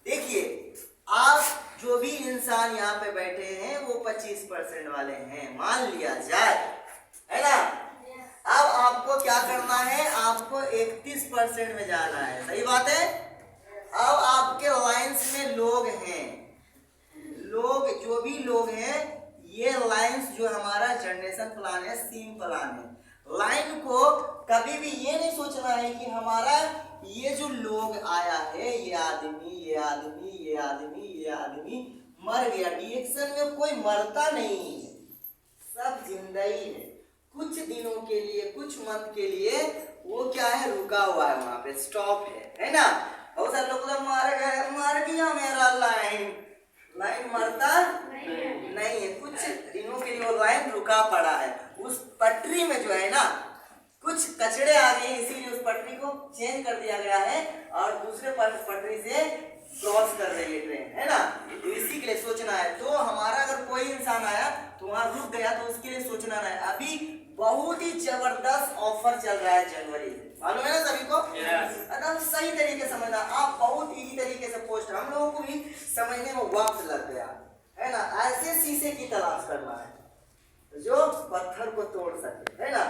देखिए आप जो भी इंसान यहाँ पे बैठे हैं वो 25% वाले हैं, मान लिया जाए, है ना। अब आपको क्या करना है, आपको 31% में जाना है, सही बात है। अब आपके लाइंस में लोग हैं, लोग जो भी लोग हैं, ये लाइंस जो हमारा जनरेशन प्लान है, सीम प्लान है। लाइन को कभी भी ये नहीं सोचना है कि हमारा ये जो लोग आया है, ये आदमी ये आदमी ये आदमी ये आदमी मर गया। डिएक्शन में कोई मरता नहीं है, सब जिंदा ही है। कुछ दिनों के लिए, कुछ मंथ के लिए वो क्या है, रुका हुआ है, वहां पे स्टॉप है ना। बहुत सारे लोग मर गए, मर गया मेरा लाइन, लाइन मरता नहीं है। कुछ दिनों के लिए वो लाइन रुका पड़ा है। उस पटरी में जो है ना कुछ कचड़े आ गए, इसीलिए उस पटरी को चेंज कर दिया गया है और दूसरे पटरी से क्रॉस कर रही है ट्रेन, है ना। तो इसी के लिए सोचना है। तो हमारा अगर कोई इंसान आया तो वहां रुक गया, तो उसके लिए सोचना है। अभी बहुत ही जबरदस्त ऑफर चल रहा है जनवरी से, मालूम है ना सभी को। एकदम सही तरीके से समझना, आप बहुत इजी तरीके से पोस्ट, हम लोगों को भी समझने में वक्त लग गया, है ना। ऐसे शीशे की तलाश करना है जो पत्थर को तोड़ सके, है ना।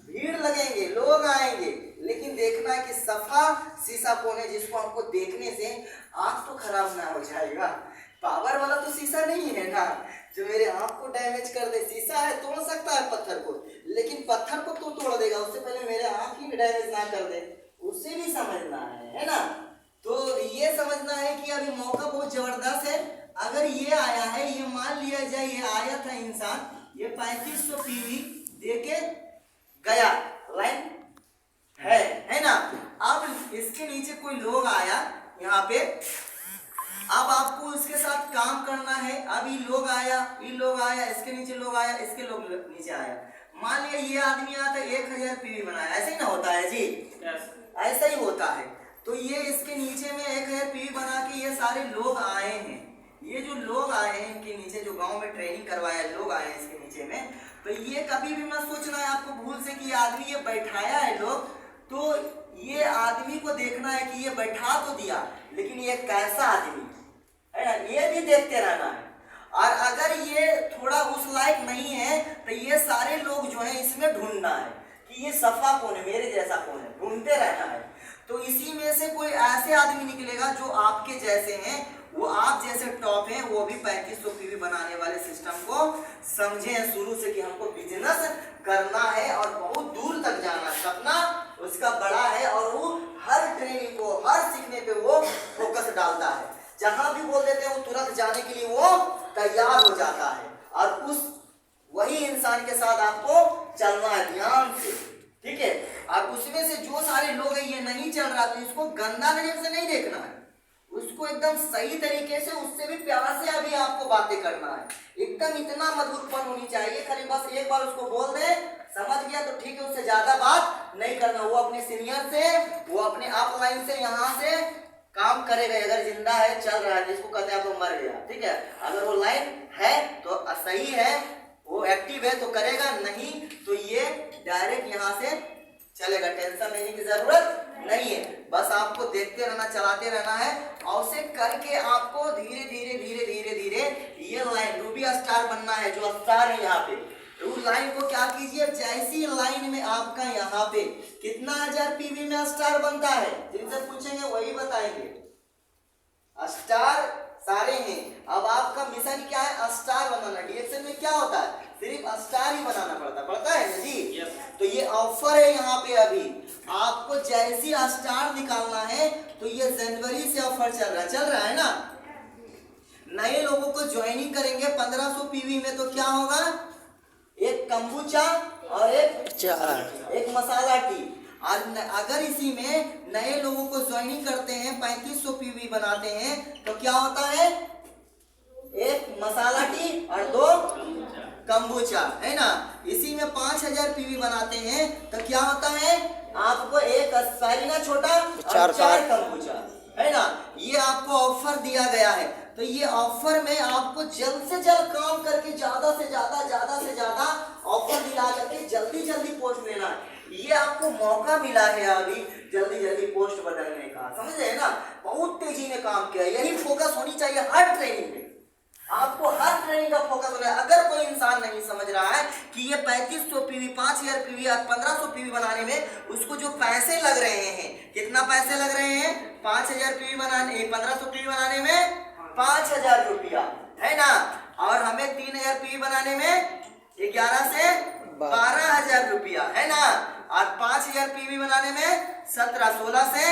भीड़ लगेंगे, लोग आएंगे, लेकिन देखना है कि सफा शीशा कौन है जिसको हमको देखने से आंख तो खराब ना हो जाएगा। पावर वाला तो शीशा नहीं है ना जो मेरे आंख को डैमेज कर दे। शीशा है, तोड़ सकता है पत्थर को, लेकिन पत्थर को तो तोड़ देगा, उससे पहले मेरे आंख ही डैमेज ना कर दे, उसे भी समझना है ना। तो ये समझना है कि अभी मौका बहुत जबरदस्त है। अगर ये आया है, ये मान लिया जाए ये आया था इंसान, ये 3500 पीवी देके गया, लाइन है ना। अब इसके नीचे कोई लोग आया यहाँ पे, अब आपको इसके साथ काम करना है। अब ये लोग आया, ये लोग आया, इसके नीचे लोग आया, इसके लोग नीचे आया। मान लिया ये आदमी आया था, 1000 पीवी बनाया, ऐसे ही ना होता है जी, ऐसा ही होता है। तो ये इसके नीचे में 1000 पीवी बना के ये सारे लोग आए हैं। ये जो लोग आए हैं इनके नीचे, जो गांव में ट्रेनिंग करवाया लोग आए हैं इसके नीचे में, तो ये कभी भी मत सोचना है आपको भूल से कि आदमी ये बैठाया है लोग, तो ये आदमी को देखना है कि ये बैठा तो दिया, लेकिन ये कैसा आदमी है ना, ये भी देखते रहना है। और अगर ये थोड़ा उस लायक नहीं है तो ये सारे लोग जो है इसमें ढूंढना है कि ये सफा कौन है, मेरे जैसा कौन है, ढूंढते रहना है। तो इसी में से कोई ऐसे आदमी निकलेगा जो आपके जैसे हैं, वो आप जैसे टॉप हैं, वो भी 3500 पीवी बनाने वाले सिस्टम को समझे हैं शुरू से कि हमको बिजनेस करना है और बहुत दूर तक जाना, सपना उसका बड़ा है और वो हर ट्रेनिंग को, हर सीखने पे वो फोकस डालता है। जहां भी बोल देते हैं वो तुरंत जाने के लिए वो तैयार हो जाता है। और उस वही इंसान के साथ आपको चलना है ध्यान से, ठीक है। अब उसमें से जो सारे लोग हैं ये नहीं चल रहा, तो इसको गंदा नजर से नहीं देखना है, उसको एकदम सही तरीके से, उससे भी प्यार से अभी आपको बातें करना है। एकदम इतना मधुरपन होनी चाहिए, खाली बस एक बार उसको बोल दे, समझ गया तो ठीक है, उससे ज्यादा बात नहीं करना। वो अपने सीनियर से, वो अपने अपलाइन से यहाँ से काम करेगा। अगर जिंदा है, चल रहा है, जिसको कहते हैं आपको मर गया, ठीक है। अगर वो लाइन है तो सही है, वो एक्टिव है तो करेगा, नहीं तो ये डायरेक्ट यहाँ से चलेगा। टेंशन लेने की जरूरत नहीं है, बस आपको देखते रहना, चलाते रहना है। और उसे करके आपको धीरे धीरे धीरे धीरे धीरे ये लाइन रूबी स्टार बनना है, जो स्टार है यहाँ पे। उस लाइन को क्या कीजिए, जैसी लाइन में आपका यहाँ पे कितना 1000 पीवी में स्टार बनता है, जिनसे पूछेंगे वही बताएंगे। स्टार सारे हैं। अब आपका मिशन क्या है, स्टार बनाना। डीएक्शन में क्या होता है, सिर्फ स्टार ही बनाना पड़ता है ना जी। तो ये ऑफर है यहाँ पे, अभी आपको जैसी स्टार निकालना है, तो ये जनवरी से ऑफर चल रहा है ना। नए लोगों को ज्वाइनिंग करेंगे 1500 पीवी में, तो क्या होगा, एक कम्बुचा और एक मसाला टी। अगर इसी में नए लोगों को ज्वाइनिंग करते हैं, 3500 पीवी बनाते हैं, तो क्या होता है, एक मसाला टी और 2 कम्बुचा, है ना। इसी में 5000 पीवी बनाते हैं, तो क्या होता है, आपको एक स्पाइरिना छोटा और 4 कम्बुचा, है ना। ये आपको ऑफर दिया गया है। तो ये ऑफर में आपको जल्द से जल्द काम करके ज्यादा से ज्यादा ऑफर दिला करके जल्दी पोस्ट लेना है। ये आपको मौका मिला है अभी जल्दी जल्दी पोस्ट बदलने का, समझ रहे हैं ना, बहुत तेजी में काम किया। यही फोकस होनी चाहिए हर ट्रेनिंग में, आपको हर ट्रेनिंग का फोकस होना है। अगर कोई इंसान नहीं समझ रहा है कि ये 3500 पीवी, 5000 पीवी या 1500 पीवी बनाने में उसको जो पैसे लग रहे हैं, कितना पैसे लग रहे हैं, 5000 पीवी बनाने, 1500 पीवी बनाने में 5000 रुपया है ना, और हमें 3000 पीवी बनाने में 11 से 12,000 रुपया है ना, और 5000 पीवी बनाने में 16 से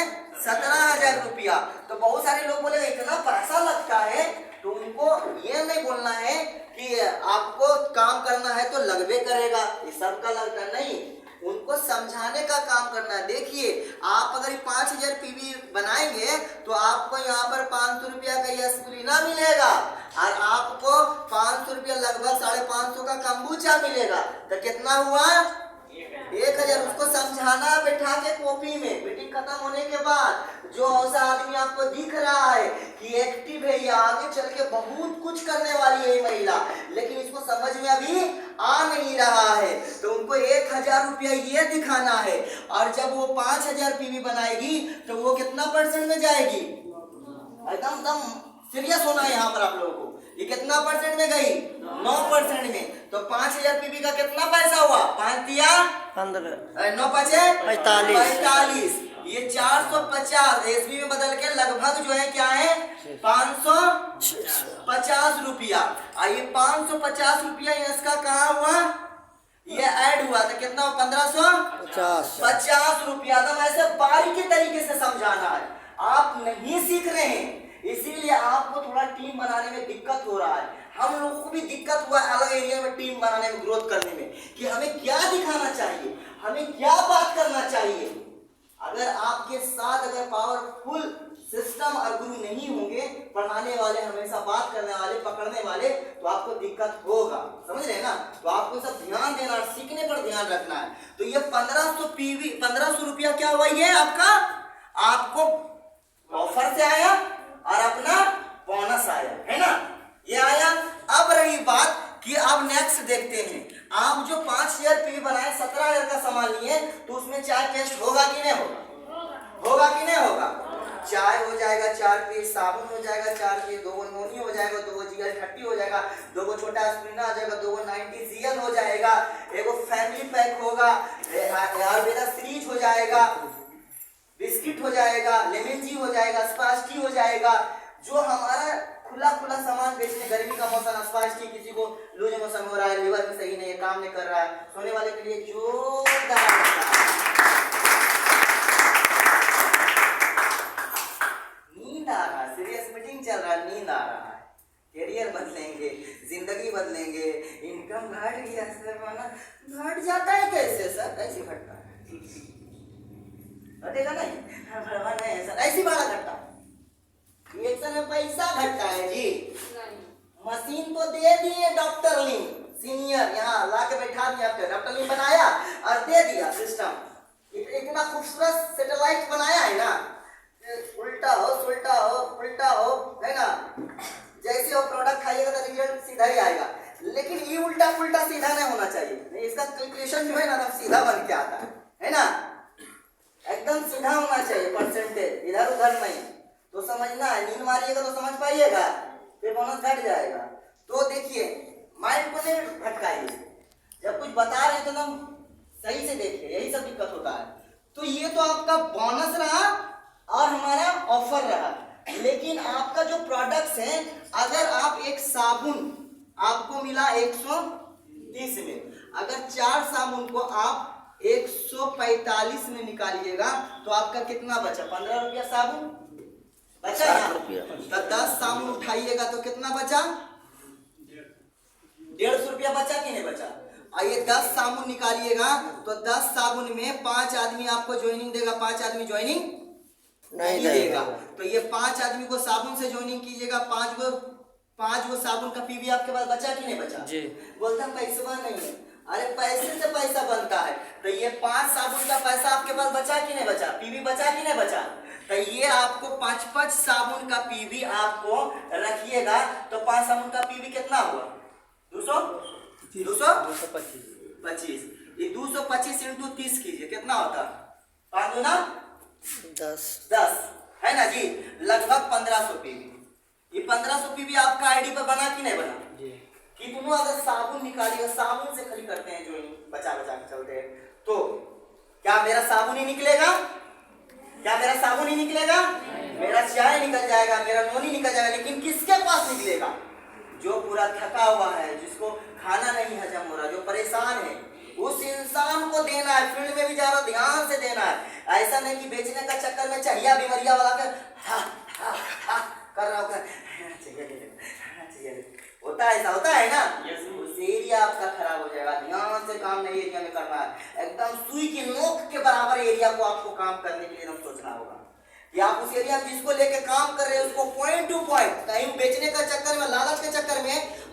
17,000 रुपया। तो बहुत सारे लोग बोले इतना पैसा लगता है, तो उनको ये नहीं बोलना है कि आपको काम करना है तो लगबे करेगा, ये सबका लगता नहीं, उनको समझाने का काम करना है। देखिए आप अगर 5000 पीवी बनाएंगे तो आपको यहाँ पर 500 रुपया का यह स्प्रीना मिलेगा, और आपको 500 रुपया लगभग 550 का कम्बुचा मिलेगा, तो कितना हुआ 1000। उसको समझाना बैठा के कॉपी में, मीटिंग खत्म होने के बाद। जो ऐसा आदमी आपको दिख रहा है कि एक्टिव है, ये आगे चल के बहुत कुछ करने वाली है महिला, लेकिन इसको समझ में अभी आ नहीं रहा है, तो उनको 1000 रुपया ये दिखाना है। और जब वो 5000 पीवी बनाएगी तो वो कितना परसेंट में जाएगी, एकदम सीरियस होना है यहाँ पर आप लोगों को। ये कितना परसेंट में गई, 9% में। तो 5000 पीवी का कितना पैसा हुआ, 5 दिया 15, 9 5 45, ये 450 ईस्वी में बदल के लगभग जो है क्या है 550 रुपया। और ये 550 रुपया इसका कहाँ हुआ, ये ऐड हुआ, तो कितना 1550 रुपया। तो ऐसे बारीकी तरीके से समझाना है, आप नहीं सीख रहे हैं, इसीलिए आपको थोड़ा टीम बनाने में दिक्कत हो रहा है। हम लोगों को भी दिक्कत हुआ अलग एरिया में टीम बनाने में, ग्रोथ करने में, कि हमें क्या दिखाना चाहिए, हमें क्या बात करना चाहिए। अगर आपके साथ अगर पावरफुल सिस्टम और गुरु नहीं होंगे, पढ़ाने वाले, हमेशा बात करने वाले, पकड़ने वाले, तो आपको दिक्कत होगा, समझ रहे हैं ना। तो आपको सब ध्यान देना, सीखने पर ध्यान रखना है। तो ये 1500 पीवी, 1500 रुपया क्या हुआ, ये आपका, आपको ऑफर से आया और अपना बोनस आया, है ना, ये आया। अब रही बात कि अब नेक्स्ट देखते हैं, आप जो 5000 पीवी बनाए, 17,000 का सामान लिए, तो उसमें चाय टेस्ट होगा कि नहीं होगा, होगा कि नहीं होगा। चाय हो जाएगा 4 पीस, साबुन हो जाएगा 4 पीस, 2 नोनी हो जाएगा, 2 जीएल 30 हो जाएगा, 2 छोटा स्प्रीना आ जाएगा, 2 90 जीएल हो जाएगा, एगो फैमिली पैक होगा, आयुर्वेदा सीरीज हो जाएगा, बिस्किट हो जाएगा, लेमन जी हो जाएगा, स्पास्टी हो जाएगा। जो हमारा खुला खुला सामान बेचने, गर्मी का मौसम, स्पास्टी, किसी को लूज मोशन हो रहा है, लिवर में सही नहीं है, काम नहीं कर रहा है, सोने वाले के लिए जोरदार नींद आ रहा है, सीरियस मीटिंग चल रहा है, नींद आ रहा है, कैरियर बदलेंगे, जिंदगी बदलेंगे, इनकम घट गया सर, माना घट जाता है कैसे सर, कैसे घटता है, घटेगा नहीं, नहीं सर, ऐसी बात घटता है, रिएक्शन में पैसा घटता है जी। मशीन तो दे दिए डॉक्टर लिंग सीनियर, यहाँ ला के बैठा दिया, डॉक्टर लिंग बनाया और दे दिया सिस्टम, इतना खूबसूरत सैटेलाइट बनाया है ना, उल्टा हो सुल्टा हो उल्टा हो, है ना, जैसे वो प्रोडक्ट खाइएगा तो रिजल्ट सीधा ही आएगा, लेकिन ये उल्टा उल्टा सीधा नहीं होना चाहिए, नहीं, इसका कैलकुलेशन जो है ना सीधा बन के आता है ना, एकदम सीधा होना चाहिए, परसेंटेज इधर उधर नहीं। तो समझना है, नींद मारिएगा तो समझ पाइएगा, फिर बोनस घट जाएगा। तो देखिए माइंड को नहीं भटकाइए, जब कुछ बता रहे हैं तो एकदम सही से देखिए, यही सब दिक्कत होता है। तो ये तो आपका बोनस रहा और हमारा ऑफर रहा, लेकिन आपका जो प्रोडक्ट्स हैं, अगर आप एक साबुन आपको मिला 130 में, अगर 4 साबुन को आप 145 में निकालिएगा तो आपका कितना बचा, 15 रुपया साबुन बचा ना, तो 10 साबुन उठाइएगा तो कितना बचा, 150 रुपया बचा कि नहीं बचा। और ये 10 साबुन निकालिएगा तो 10 साबुन में 5 आदमी आपको ज्वाइनिंग देगा, 5 आदमी ज्वाइनिंग नहीं देगा, तो ये 5 आदमी को साबुन से ज्वाइनिंग कीजिएगा, 5 गो साबुन का पीवी आपके पास बचा कि नहीं बचा जी। बोलता पैसा नहीं है, अरे पैसे से पैसा बनता है, तो ये 5 साबुन का पैसा आपके पास बचा कि नहीं बचा, पीवी बचा कि नहीं बचा, तो ये आपको 5 साबुन का पीवी आपको रखिएगा, तो 5 साबुन का पीवी कितना हुआ, 225, ये 225 × 30 कीजिए, कितना होता, 5 दूना 10 है ना जी, लगभग 1500 पीवी। ये 1500 पीवी आपका आईडी पर बना कि नहीं बना जी? कितनों अगर साबुन निकालिएगा, साबुन से खाली करते हैं जो बचा बचा के चलते हैं, तो क्या मेरा साबुन ही निकलेगा? क्या मेरा साबुन ही निकलेगा? मेरा चाय निकल जाएगा, मेरा नोनी निकल जाएगा, लेकिन किसके पास निकलेगा? जो पूरा थका हुआ है, जिसको खाना नहीं हजम हो रहा, जो परेशान है, उस इंसान को देना है। फील्ड में भी जा रहा, ध्यान से देना है। ऐसा नहीं कि बेचने का चक्कर में चाहिए बीमारिया वाला कर रहा होगा, होता है, ऐसा होता है ना। उस एरिया आपका खराब हो जाएगा। ध्यान से काम नहीं एरिया में करना है, एकदम सुई की नोक के बराबर एरिया को आपको काम करने के लिए एकदम सोचना होगा कि आप उस एरिया में जिसको लेके काम कर रहे हैं उसको पॉइंट टू पॉइंट, कहीं बेचने का चक्कर में, लालच के चक्कर में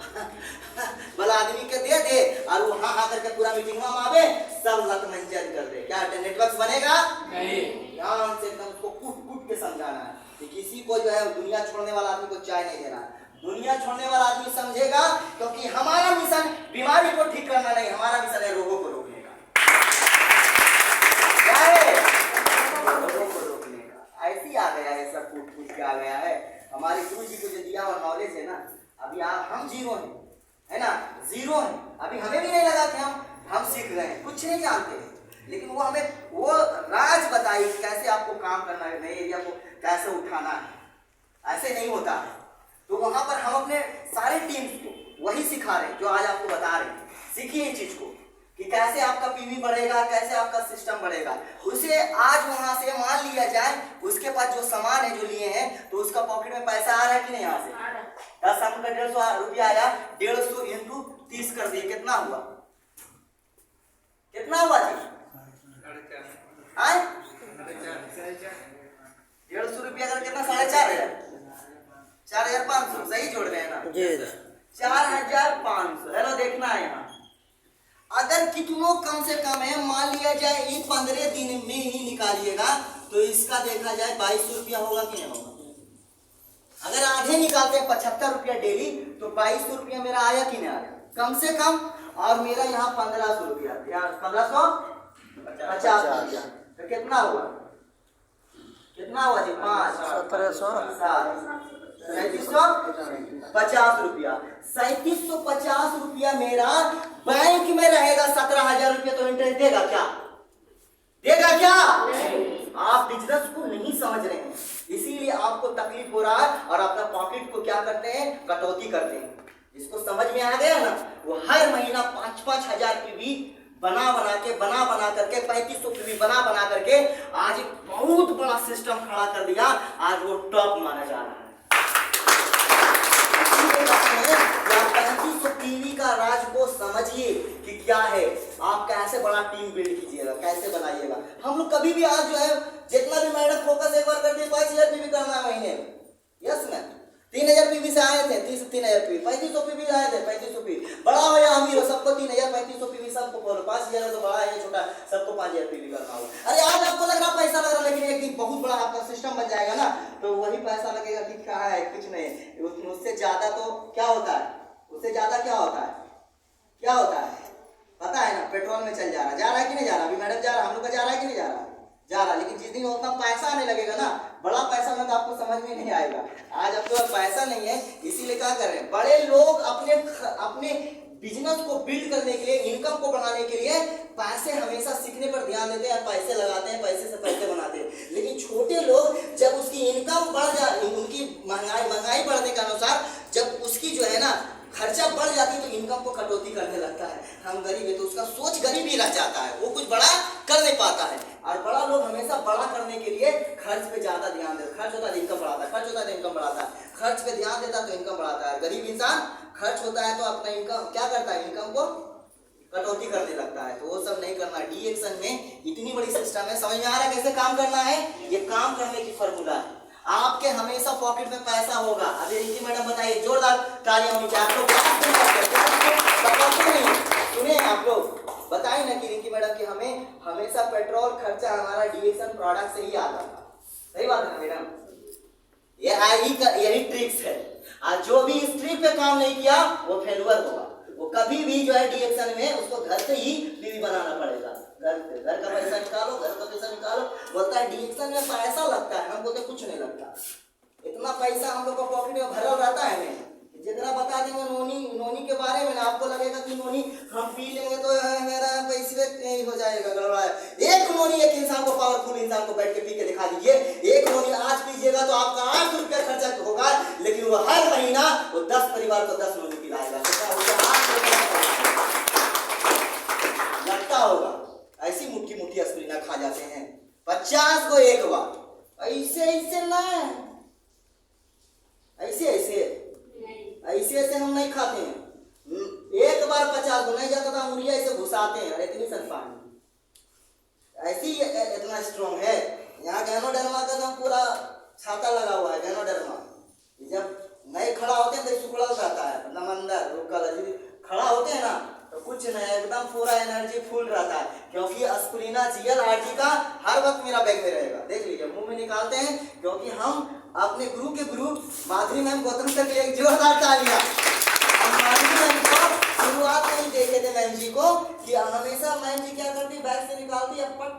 भला आदमी के दे और वो हाँ करके पूरा मीटिंग में आवे, सब लत मंजर कर दे, क्या नेटवर्क बनेगा? नहीं। ध्यान से एकदम उसको कूट के समझाना है कि किसी को जो है दुनिया छोड़ने वाला आदमी को चाय नहीं देना है। दुनिया छोड़ने वाला आदमी समझेगा, क्योंकि हमारा मिशन बीमारी को ठीक करना नहीं, हमारा मिशन है रोगों को रोकने का। क्या है? रोगों को रोकने का। ऐसे ही आ गया है, सब कूट के आ गया है। हमारे गुरु जी को जो दिया हुआ नॉलेज है ना, अभी हम जीरो हैं, है ना, जीरो हैं। अभी हमें भी नहीं लगा कि हम सीख गए हैं, कुछ नहीं जानते, लेकिन वो हमें वो राज बताई कैसे आपको काम करना है, नए एरिया को कैसे उठाना है। ऐसे नहीं होता है। तो वहां पर हम अपने सारे टीम्स को वही सिखा रहे हैं जो आज आपको बता रहे हैं। सीखिए इस चीज को कि कैसे आपका पीवी बढ़ेगा, कैसे आपका सिस्टम बढ़ेगा। उसे आज वहां से मान लिया जाए, उसके पास जो सामान है जो लिए हैं, तो उसका पॉकेट में पैसा आ रहा है कि नहीं? यहाँ से 10 सामान का 150 रुपया आया, 150 इंटू 30 कर दिए, कितना हुआ? कितना हुआ जी? 150 रुपया का कितना? 4500, 4500 सही जोड़ रहे हैं ना जी? 4500। हेलो, देखना है यहाँ, अगर कितनों कम से कम है, मान लिया जाए ये 15 दिन में ही निकालिएगा, तो इसका देखा जाए 2200 रुपया होगा कि नहीं होगा? अगर आधे निकालते हैं 75 रुपया डेली, तो 2200 रुपया मेरा आया कि नहीं आया? कम से कम। और मेरा यहाँ 1500 रुपया, 1550 रुपया, तो कितना हुआ? कितना हुआ जी? 5 1700 3750 रुपया। 3750 रुपया मेरा बैंक में रहेगा। 17,000 रुपया तो इंटरेस्ट देगा क्या? देगा क्या? आप बिजनेस को नहीं समझ रहे हैं, इसीलिए आपको तकलीफ हो रहा है और अपना पॉकेट को क्या करते हैं? कटौती करते हैं। जिसको समझ में आ गया ना, वो हर महीना 5-5 हजार पीवी बना करके 3500 पीवी बना करके आज एक बहुत बड़ा सिस्टम खड़ा कर दिया। आज वो टॉप माना जा रहा है। 3500 पीवी का राज को समझिए कि क्या है, आप कैसे बड़ा टीम बिल्ड कीजिएगा, कैसे बनाइएगा। हम लोग कभी भी आज जो है जितना भी मैडम फोकस एक बार कर दिए, 5000 पीवी करना है महीने में। यस मैम, 3000 पीवी से आए थे, 3000 पीवी, 3500 पीवी आए थे, 3500 पीवी। बड़ा हो या अमीर हो, सबको 3000 3500 पीवी सबको बोलो। 5000 तो बड़ा है, छोटा सबको 5000 पीवी करना होगा। अरे आज आपको लग रहा पैसा लग रहा, लेकिन एक दिन बहुत बड़ा आपका सिस्टम बन जाएगा ना, तो वही पैसा लगेगा कि क्या है, कुछ नहीं। उससे ज्यादा तो क्या होता है? उससे ज्यादा क्या होता है? क्या होता है पता है ना? पेट्रोल में चल जा रहा है कि नहीं जा रहा? अभी मैडम जा रहा, हम लोग का जा रहा है कि नहीं जा रहा? जा रहा। लेकिन जिस दिन उतना पैसा आने लगेगा ना, बड़ा पैसा में, तो आपको समझ में नहीं आएगा। आज आपके पास पैसा नहीं है, इसीलिए क्या कर रहे हैं बड़े लोग? अपने बिजनेस को बिल्ड करने के लिए, इनकम को बढ़ाने के लिए पैसे हमेशा सीखने पर ध्यान देते हैं, पैसे लगाते हैं, पैसे से पैसे बनाते हैं। लेकिन छोटे लोग जब उसकी इनकम बढ़ जाती, उनकी महंगाई बढ़ने के अनुसार जब उसकी जो है ना खर्चा बढ़ जाती है, तो इनकम को कटौती करने लगता है। हम गरीब है, तो उसका सोच गरीब ही रह जाता है, वो कुछ बड़ा कर नहीं पाता है। और बड़ा लोग हमेशा बड़ा करने के लिए खर्च पे ज्यादा ध्यान देते। खर्च होता है इनकम बढ़ाता है, खर्च होता है इनकम बढ़ाता है, खर्च पे ध्यान देता है तो इनकम बढ़ाता है। गरीब इंसान खर्च होता है तो अपना इनकम क्या करता है? इनकम को कटौती करने लगता है। तो वो सब नहीं करना। डी एक्शन में इतनी बड़ी सिस्टम है, समझ में आ रहा है कैसे काम करना है? ये काम करने की फॉर्मूला है। आपके हमेशा पॉकेट में पैसा होगा। अभी रिंकी मैडम बताइए, जोरदार तालियां होनी चाहिए। आप लोग सुने, आप लोग बताइए ना कि रिंकी मैडम की हमें हमेशा पेट्रोल खर्चा हमारा डीएक्शन प्रोडक्ट से ही आता था। सही बात है मैडम? यही ट्रिक्स है। और जो भी इस ट्रिक पे काम नहीं किया वो फेलुअर होगा। वो कभी भी जो है डीएक्शन में उसको घर से ही पीवी बनाना पड़ेगा। घर का पैसा निकालो, घर का पैसा निकालो। बोलता है डिएक्शन में पैसा लगता है, हम बोलते कुछ नहीं लगता। इतना पैसा हम लोग का पॉकेट में भरा रहता है नहीं। जितना बता देंगे नोनी के बारे में ना, आपको लगेगा कि नोनी हम पी लेंगे तो मेरा पैसे नहीं हो जाएगा, गड़बड़ा है। एक नोनी एक इंसान को, पावरफुल इंसान को बैठ के पी के दिखा दीजिए। एक नोनी आज पीजिएगा तो आपका 8 रुपया खर्चा होगा, लेकिन वो हर महीना वो 10 परिवार को 10 नोनी पिलाएगा। लगता होगा ऐसी मुट्ठी मुट्ठी एस्प्रिना खा जाते हैं 50 को एक बार। ऐसे ना, ऐसे हम नहीं खाते हैं। एक बार 50 को नहीं जाता था, उंगलियां ऐसे घुसाते हैं, इतनी सन पानी ऐसी इतना स्ट्रॉन्ग है। यहाँ गैनोडर्मा का एकदम पूरा छाता लगा हुआ है। गैनोडर्मा जब नए खड़ा होते हैं तो सुखड़ा रहता है, मतलब अंदर रुकल खड़ा होते हैं ना तो कुछ नहीं, एकदम पूरा एनर्जी फुल रहता है। क्योंकि एस्प्रिना जीएल आरजी का हर वक्त मेरा बैग में रहेगा। देख लीजिए मुंह में निकालते हैं, क्योंकि हम अपने गुरु के गुरु माधुरी मैम गौतम सर के लिए एक जोरदार तालियां। हम माधुरी मैम को शुरुआत में ही देखे थे मैम जी को कि हमेशा मैम जी क्या करती, बैग से निकालती है, पट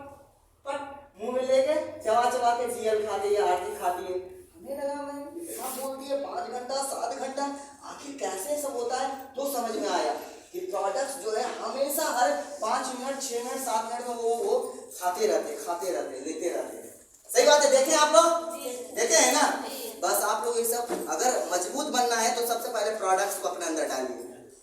पट मुंह में लेके चबा के जीएल खाती है, आरती खाती है। हमें लगा मैम इतना बोलती है 5 घंटा 7 घंटा, आखिर कैसे सब होता है। तो समझ में आया कि प्रोडक्ट्स जो है हमेशा हर 5 मिनट 6 मिनट 7 मिनट में वो खाते रहते लेते रहते। सही बात है, देखें आप लोग, देखे हैं ना। बस आप लोग ये सब अगर मजबूत बनना है तो सबसे पहले प्रोडक्ट्स को अपने अंदर डालिए।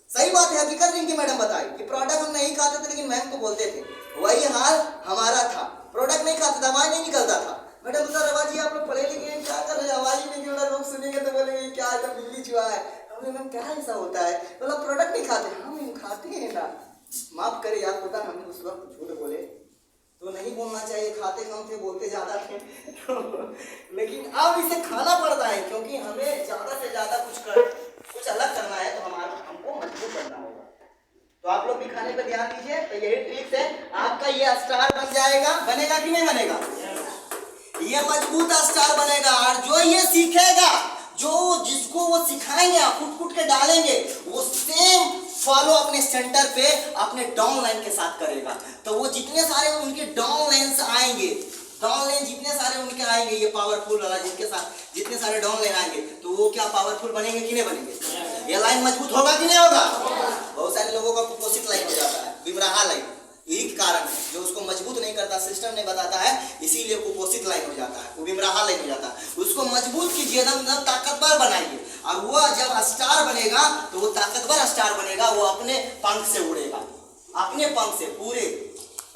सही बात है, हकीकत इनकी मैडम बताई कि प्रोडक्ट हम नहीं खाते थे, लेकिन मैम को बोलते थे। वही हाल हमारा था, प्रोडक्ट नहीं खाते थे, आवाज नहीं निकलता था। मैडम बता रवा जी आप लोग पढ़े लिखे क्या कर रहे हैं, आवाज ही नहीं निकल रहा, लोग सुनेंगे तो बोलेंगे क्या एकदम बिजली चुहा है। हमने मैम क्या ऐसा होता है, मतलब प्रोडक्ट नहीं खाते, हम खाते हैं ना। माफ करे यार खुदा, हमने उस वक्त झूठ बोले तो नहीं बोलना चाहिए, खाते कम थे बोलते ज्यादा थे लेकिन अब इसे खाना पड़ता है, क्योंकि हमें ज्यादा से ज्यादा कुछ अलग करना है तो हमको मजबूत करना होगा। तो आप लोग भी खाने पर ध्यान दीजिए। तो यही ट्रिक्स है, आपका ये स्टार बन जाएगा। बनेगा कि नहीं बनेगा? ये मजबूत स्टार बनेगा। और जो ये सीखेगा, जो जिसको वो सिखाएंगे, आप फुट के डालेंगे, वो सेम फॉलो अपने सेंटर पे अपने डाउन लाइन के साथ करेगा। तो वो जितने सारे उनके डाउन लाइन आएंगे, डाउन लाइन जितने सारे उनके आएंगे, ये पावरफुल वाला जिनके साथ जितने सारे डाउन लाइन आएंगे, तो वो क्या पावरफुल बनेंगे कि नहीं बनेंगे? ये लाइन मजबूत होगा कि नहीं होगा? बहुत सारे लोगों का कुपोषित लाइन हो जाता है, बिमराहा लाइन। यही कारण है जो उसको मजबूत नहीं करता, सिस्टम नहीं बताता है, इसीलिए कुपोषित लाइन हो जाता है, वो बिमराहा लाइन हो जाता है। उसको मजबूत कीजिए, एकदम ताकतवर बनाइए, और वो जब स्टार बनेगा तो वो ताकतवर स्टार बनेगा। वो अपने पंख से उड़ेगा, अपने पंख से पूरे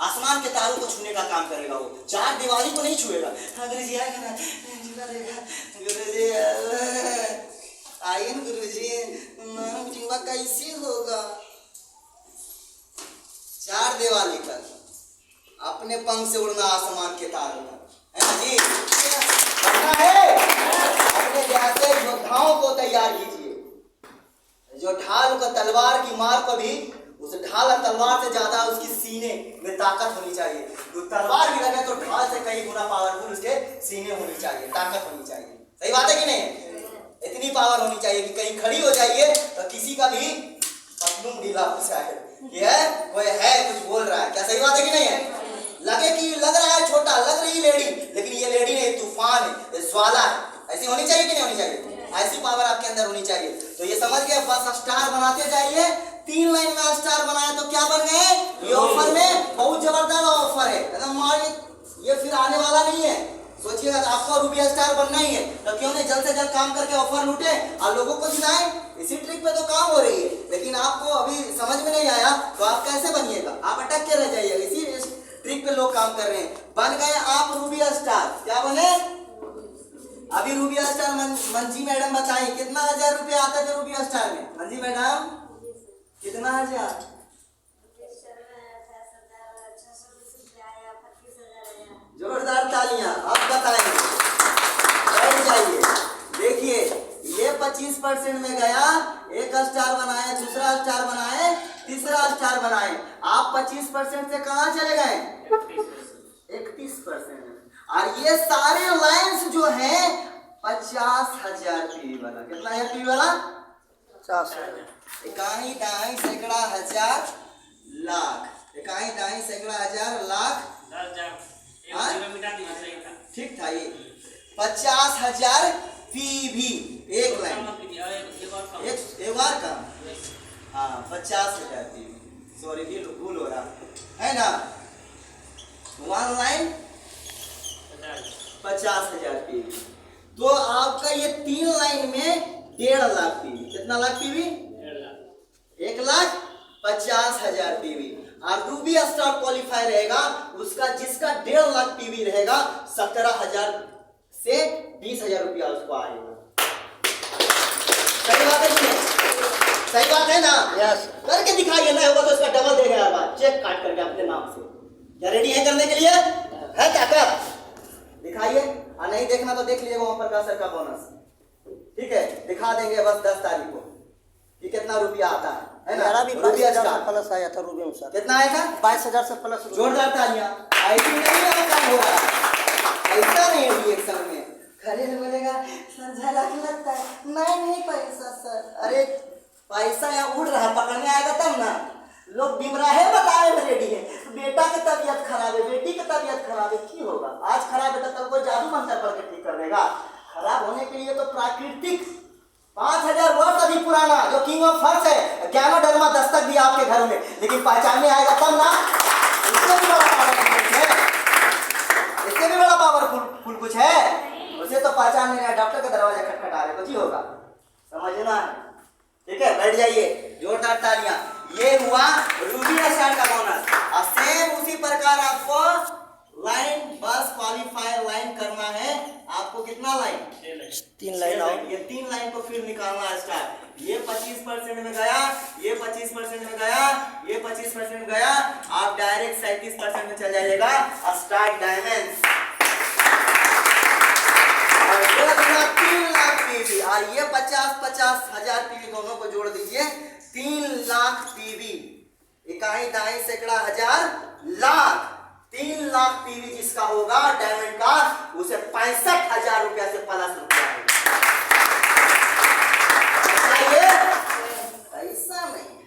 आसमान के तारों को छूने का काम करेगा। वो 4 दीवारी को नहीं छुएगा। गुरुजी आएगा ना, गुरुजी आइए गुरुजी, कैसे होगा? 4 दिवाली पर अपने पंख से उड़ना आसमान के तारों पर, है ना जी? करना है। अपने जैसे योद्धाओं को तैयार कीजिए, जो ढाल का तलवार की मार को भी, उस ढाल और तलवार से ज्यादा उसकी सीने में ताकत होनी चाहिए। तो तलवार भी लगे तो ढाल से कई गुना पावरफुल उसके सीने होनी चाहिए, ताकत होनी चाहिए। सही बात है कि नहीं? इतनी पावर होनी चाहिए कि कहीं खड़ी हो जाइए तो किसी का भी पतलून ढीला हो जाए। ये कोई है कुछ बोल रहा है, क्या सही बात है कि नहीं है? लगे कि लग रहा है छोटा, लग रही लेडी, लेकिन ये लेडी नहीं, तूफान है, ज्वाला है। ऐसी होनी चाहिए कि नहीं होनी चाहिए? ऐसी पावर आपके अंदर होनी चाहिए। तो ये समझ गए, बस स्टार बनाते जाइए। 3 लाइन में स्टार बनाए तो क्या बन गए? ये ऑफर में बहुत जबरदस्त ऑफर है, एकदम ये फिर आने वाला नहीं है। सोचिएगा आपको रुपया स्टार बनना ही है तो क्यों नहीं जल्द से जल्द काम करके ऑफर लूटे और लोगों को दिलाएं। इसी ट्रिक पे तो काम हो रही है, लेकिन आपको अभी समझ में नहीं आया तो आप कैसे बनिएगा? आप अटक के रह जाइएगा। इसी ट्रिक पे लोग काम कर रहे हैं। बन गए आप रूबिया स्टार। क्या बने? अभी रूबिया स्टार मंजी मैडम बताई कितना 1000 रुपया आता है रूबिया स्टार में? मंजी मैडम कितना 1000? जोरदार तालियां। अब बताएंगे, बैठ जाइए। देखिए ये 25% में गया, एक स्टार बनाए, दूसरा स्टार बनाए, तीसरा स्टार बनाए। आप 25% से कहां चले गए? 31%। और ये सारे लाइंस जो है 50,000 पीवी वाला। कितना है पीवी वाला? 50,000। इकाई दाई सैकड़ा हजार लाख इकाई दाई सैकड़ा हजार लाख 10,000 हाँ? एक जीरो मिटा दीजिए, सही था। ठीक था ये 50,000 पीवी एक लाइन कम कीजिए, एक और कम। एक बार कम हाँ 50,000 पीवी सॉरी भी भूल हो रहा है ना। One line 50,000 PV. तो आपका ये 3 लाइन में 1.5 लाख पीवी। कितना लाख पीवी? 1,50,000 पीवी। और रूबी स्टार क्वालिफाई रहेगा उसका, जिसका 1.5 लाख पीवी रहेगा 17,000 से 20,000 रुपया उसको आएगा। सही बात है कि नहीं? सही बात है ना? यस। करके दिखाइए, नहीं होगा तो इसका डबल देगा यार बात, चेक काट करके अपने नाम से। क्या रेडी है करने के लिए? है क्या कर दिखाइए, और नहीं देखना तो देख लीजिएगा वहां प्रकाश सर का बोनस। ठीक है, दिखा देंगे बस 10 तारीख को कि कितना रुपया आता है ना। मेरा भी रूबी 22,000 स्टार से प्लस आया था रूबी में सर। कितना आया था? 22,000 से प्लस। जोरदार तालियां। ऐसी नहीं है कम हो रहा है, ऐसा नहीं है रिएक्शन में। खड़े से बोलेगा सर झलक लगता है, नहीं पैसा सर। अरे पैसा यहाँ उड़ रहा है, पकड़ने आएगा तब ना। लोग बिमराहे बताए में रेडी है, बेटा की तबीयत खराब है, बेटी की तबीयत खराब है, की होगा? आज खराब है तो कल को जादू मंत्र पढ़ के ठीक कर देगा। खराब होने के लिए तो प्राकृतिक 5,000 वर्ष अभी पुराना जो किंग ऑफ फर्स है, ज्ञानोधर्मा दस्तक दिया आपके घर में, लेकिन पहचानने आएगा तब ना। इससे भी बड़ा पावरफुल है, इससे भी बड़ा पावरफुल कुछ है, उसे तो पहचान नहीं रहा। डॉक्टर का दरवाजा खटखटा रहे कुछ ही होगा, समझना है। ठीक है, बैठ जाइए, जोरदार तालियां। ये हुआ रूबी स्टार का बोनस। और सेम उसी प्रकार आपको लाइन बस क्वालिफायर लाइन करना है। आपको कितना लाइन? 3 लाइन और ये 3 लाइन को फिर निकालना है स्टार। ये 25% में गया, ये 25% में गया, ये 25% गया, आप डायरेक्ट 37% में चल जाइएगा स्टार डायमंड। और ये 3 लाख पीवी, और ये 50,000 पीवी दोनों को जोड़ दीजिए, 3 लाख पीवी। इकाई दाई सैकड़ा हजार लाख, 3 लाख पीवी जिसका होगा डायमंड का, उसे 65,000 रुपया से प्लस रुपया है। पैसा नहीं है,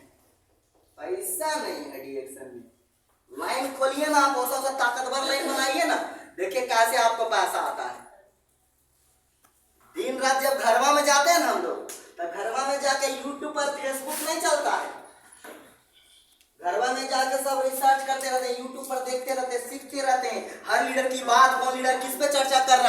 पैसा नहीं है रिएक्शन में। लाइन खोलिए ना आप, ऐसा ताकतवर लाइन बनाइए ना, देखिए कैसे आपको पैसा आता है। दिन रात जब घरवा में जाते हैं ना हम लोग, तब घरवा में जाके यूट्यूब पर फेसबुक नहीं चलता है, घरवा में जाके सब रिसर्च करते रहते हैं, यूट्यूब पर देखते रहते हैं, सीखते रहते हैं। हर लीडर की बात, कौन लीडर किस पे चर्चा कर रहा